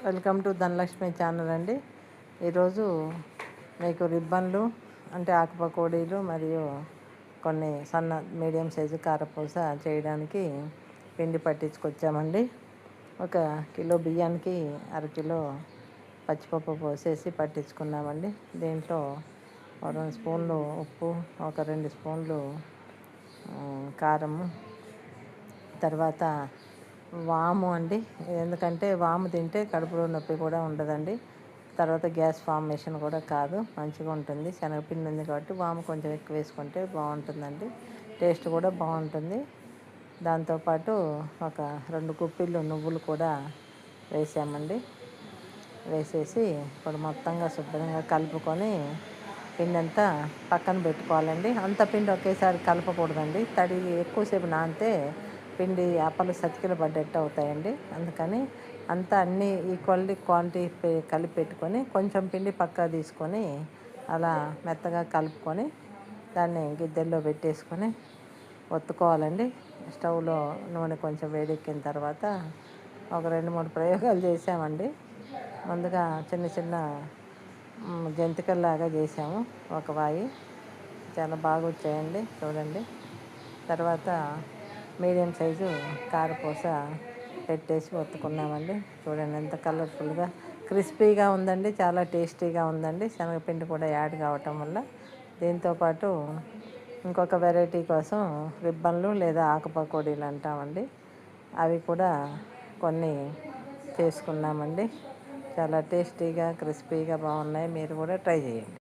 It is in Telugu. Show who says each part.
Speaker 1: వెల్కమ్ టు ధనలక్ష్మి ఛానల్ అండి. ఈరోజు మీకు రిబ్బన్లు అంటే ఆకు పకోడీలు మరియు కొన్ని సన్న మీడియం సైజు కారపూస చేయడానికి పిండి పట్టించుకొచ్చామండి. 1 కిలో బియ్యానికి అరకిలో పచ్చిపప్పు పోసేసి పట్టించుకున్నామండి. దీంట్లో 2 స్పూన్లు ఉప్పు, 2 స్పూన్లు కారము, తర్వాత వాము అండి. ఎందుకంటే వాము తింటే కడుపులో నొప్పి కూడా ఉండదండి. తర్వాత గ్యాస్ ఫార్మేషన్ కూడా కాదు, మంచిగా ఉంటుంది. శనగపిండి ఉంది కాబట్టి వాము కొంచెం ఎక్కువ వేసుకుంటే బాగుంటుందండి, టేస్ట్ కూడా బాగుంటుంది. దాంతోపాటు 2 గుప్పిళ్ళు నువ్వులు కూడా వేసామండి. వేసేసి ఇప్పుడు మొత్తంగా శుభ్రంగా కలుపుకొని పిండి అంతా పక్కన పెట్టుకోవాలండి. అంత పిండి ఒకేసారి కలపకూడదండి. తడి ఎక్కువసేపు నానితే పిండి అప్పలు సతికిల పడ్డట్టు అవుతాయండి. అందుకని అంతా అన్నీ క్వాంటిటీ కలిపి పెట్టుకొని కొంచెం పిండి పక్కా తీసుకొని అలా మెత్తగా కలుపుకొని దాన్ని గిద్దెల్లో పెట్టేసుకొని ఒత్తుకోవాలండి. స్టవ్లో నూనె కొంచెం వేడెక్కిన తర్వాత 2-3 ప్రయోగాలు చేసామండి. ముందుగా చిన్న చిన్న జంతికల్లాగా చేసాము, ఒక వాయి చాలా బాగా వచ్చాయండి, చూడండి. తర్వాత మీడియం సైజు కారపూస పెట్టేసి ఒత్తుకున్నామండి. చూడండి ఎంత కలర్ఫుల్గా క్రిస్పీగా ఉందండి, చాలా టేస్టీగా ఉందండి. శనగపిండి కూడా యాడ్ కావటం వల్ల. దీంతోపాటు ఇంకొక వెరైటీ కోసం రిబ్బన్లు లేదా ఆకు పకోడీలు అంటామండి, అవి కూడా కొన్ని చేసుకున్నామండి. చాలా టేస్టీగా క్రిస్పీగా బాగున్నాయి. మీరు కూడా ట్రై చేయండి.